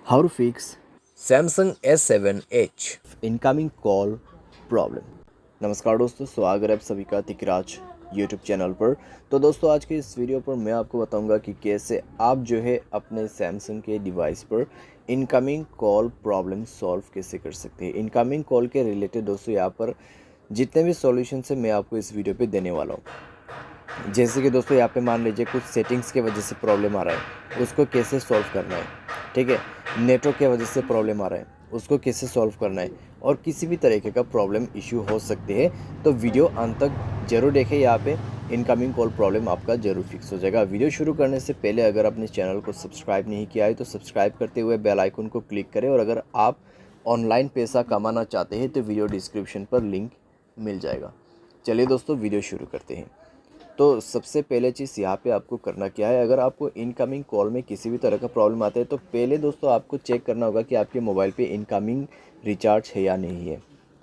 How to fix Samsung S7 Edge। Incoming call problem. नमस्कार दोस्तों, स्वागत है आप सभी का तिकराज यूट्यूब चैनल पर। तो दोस्तों, आज के इस वीडियो पर मैं आपको बताऊंगा कि कैसे आप जो है अपने सैमसंग के डिवाइस पर इनकमिंग कॉल प्रॉब्लम सॉल्व कैसे कर सकते हैं। इनकमिंग कॉल के रिलेटेड दोस्तों यहाँ पर जितने भी सॉल्यूशन है मैं आपको इस वीडियो पे देने वाला हूँ। जैसे कि दोस्तों यहाँ पे मान लीजिए कुछ सेटिंग्स के वजह से प्रॉब्लम आ रहा है, उसको कैसे सॉल्व करना है। ठीक है, नेटवर्क के वजह से प्रॉब्लम आ रहा है, उसको कैसे सॉल्व करना है, और किसी भी तरीके का प्रॉब्लम इशू हो सकते हैं। तो वीडियो अंत तक जरूर देखें, यहाँ पे इनकमिंग कॉल प्रॉब्लम आपका जरूर फिक्स हो जाएगा। वीडियो शुरू करने से पहले अगर अपने चैनल को सब्सक्राइब नहीं किया है तो सब्सक्राइब करते हुए बेल आइकन को क्लिक करें, और अगर आप ऑनलाइन पैसा कमाना चाहते हैं तो वीडियो डिस्क्रिप्शन पर लिंक मिल जाएगा। चलिए दोस्तों, वीडियो शुरू करते हैं। तो सबसे पहले चीज़ यहाँ पे आपको करना क्या है, अगर आपको इनकमिंग कॉल में किसी भी तरह का प्रॉब्लम आता है तो पहले दोस्तों आपको चेक करना होगा कि आपके मोबाइल पे इनकमिंग रिचार्ज है या नहीं है।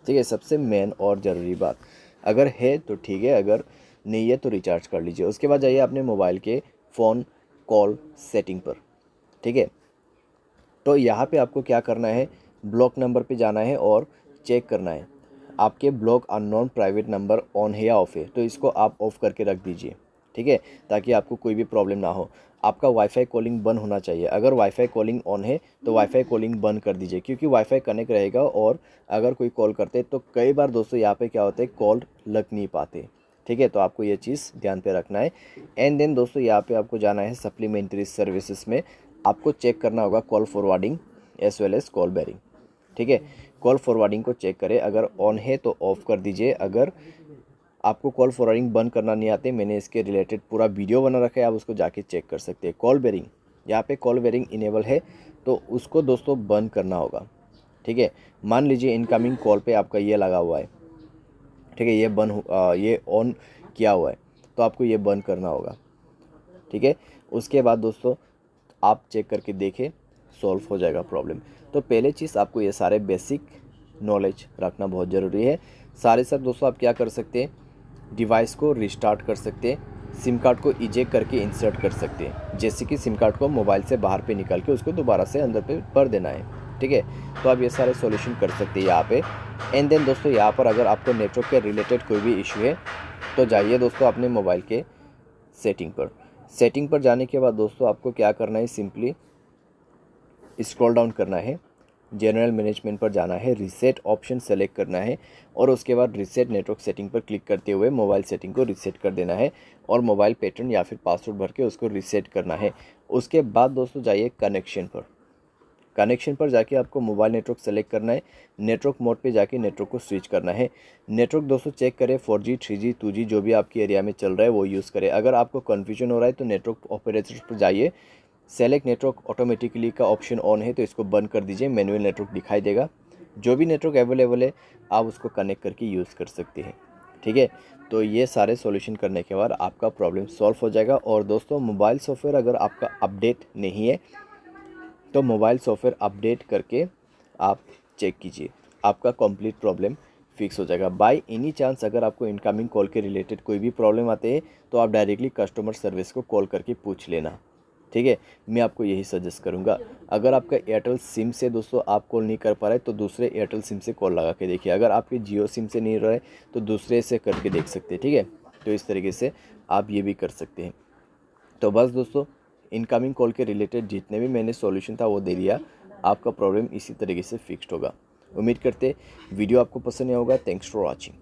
ठीक है, सबसे मेन और ज़रूरी बात, अगर है तो ठीक है, अगर नहीं है तो रिचार्ज कर लीजिए। उसके बाद जाइए अपने मोबाइल के फ़ोन कॉल सेटिंग पर। ठीक है, तो यहाँ पे आपको क्या करना है, ब्लॉक नंबर पे जाना है और चेक करना है आपके block unknown private number on है या ऑफ है। तो इसको आप ऑफ करके रख दीजिए। ठीक है, ताकि आपको कोई भी प्रॉब्लम ना हो। आपका वाईफाई कॉलिंग बंद होना चाहिए। अगर वाईफाई कॉलिंग ऑन है तो वाईफाई कॉलिंग बंद कर दीजिए, क्योंकि वाईफाई कनेक्ट रहेगा और अगर कोई कॉल करते हैं तो कई बार दोस्तों यहाँ पे क्या होता है, कॉल लग नहीं पाते। ठीक है, तो आपको ये चीज़ ध्यान पे रखना है। एंड देन दोस्तों यहाँ पे आपको जाना है सप्लीमेंट्री सर्विसेज में। आपको चेक करना होगा call forwarding as well as call barring. ठीक है, कॉल फॉरवर्डिंग को चेक करें, अगर ऑन है तो ऑफ़ कर दीजिए। अगर आपको कॉल फॉरवर्डिंग बंद करना नहीं आते, मैंने इसके रिलेटेड पूरा वीडियो बना रखा है, आप उसको जाके चेक कर सकते हैं। कॉल बेरिंग, यहाँ पे कॉल बेरिंग इनेबल है तो उसको दोस्तों बंद करना होगा। ठीक है, मान लीजिए इनकमिंग कॉल पे आपका ये लगा हुआ है। ठीक है, ये ऑन किया हुआ है तो आपको ये बंद करना होगा। ठीक है, उसके बाद दोस्तों आप चेक करके देखें, सॉल्व हो जाएगा प्रॉब्लम। तो पहले चीज़ आपको ये सारे बेसिक नॉलेज रखना बहुत ज़रूरी है। सारे साथ दोस्तों आप क्या कर सकते हैं, डिवाइस को रिस्टार्ट कर सकते हैं, सिम कार्ड को इजेक्ट करके इंसर्ट कर सकते हैं। जैसे कि सिम कार्ड को मोबाइल से बाहर पे निकाल के उसको दोबारा से अंदर पे भर देना है। ठीक है, तो आप ये सारे सॉल्यूशन कर सकते हैं यहाँ पे। एंड देन दोस्तों यहाँ पर अगर आपको नेटवर्क के रिलेटेड कोई भी इशू है तो जाइए दोस्तों अपने मोबाइल के सेटिंग पर जाने के बाद दोस्तों आपको क्या करना है, सिंपली स्क्रॉल डाउन करना है, जनरल मैनेजमेंट पर जाना है, रीसेट ऑप्शन सेलेक्ट करना है, और उसके बाद रीसेट नेटवर्क सेटिंग पर क्लिक करते हुए मोबाइल सेटिंग को रीसेट कर देना है, और मोबाइल पैटर्न या फिर पासवर्ड भर के उसको रीसेट करना है। उसके बाद दोस्तों जाइए कनेक्शन पर जाके आपको मोबाइल नेटवर्क सेलेक्ट करना है, नेटवर्क मोड पे जाके नेटवर्क को स्विच करना है। नेटवर्क दोस्तों चेक करें 4G 3G 2G जो भी आपके एरिया में चल रहा है वो यूज़ करें। अगर आपको कन्फ्यूजन हो रहा है तो नेटवर्क ऑपरेटर्स पर जाइए, सेलेक्ट नेटवर्क ऑटोमेटिकली का ऑप्शन ऑन है तो इसको बंद कर दीजिए, मैनुअल नेटवर्क दिखाई देगा। जो भी नेटवर्क अवेलेबल है आप उसको कनेक्ट करके यूज़ कर सकते हैं। ठीक है, तो ये सारे सॉल्यूशन करने के बाद आपका प्रॉब्लम सॉल्व हो जाएगा। और दोस्तों मोबाइल सॉफ्टवेयर अगर आपका अपडेट नहीं है तो मोबाइल सॉफ्टवेयर अपडेट करके आप चेक कीजिए, आपका कंप्लीट प्रॉब्लम फिक्स हो जाएगा। बाय एनी चांस अगर आपको इनकमिंग कॉल के रिलेटेड कोई भी प्रॉब्लम आते हैं तो आप डायरेक्टली कस्टमर सर्विस को कॉल करके पूछ लेना। ठीक है, मैं आपको यही सजेस्ट करूंगा। अगर आपका एयरटेल सिम से दोस्तों आप कॉल नहीं कर पा रहे तो दूसरे एयरटेल सिम से कॉल लगा के देखिए। अगर आपके जियो सिम से नहीं रहे तो दूसरे से करके देख सकते हैं। ठीक है, तो इस तरीके से आप ये भी कर सकते हैं। तो बस दोस्तों, इनकमिंग कॉल के रिलेटेड जितने भी मैंने सॉल्यूशन था वो दे दिया, आपका प्रॉब्लम इसी तरीके से फिक्स्ड होगा। उम्मीद करते वीडियो आपको पसंद आया होगा। Thanks for watching.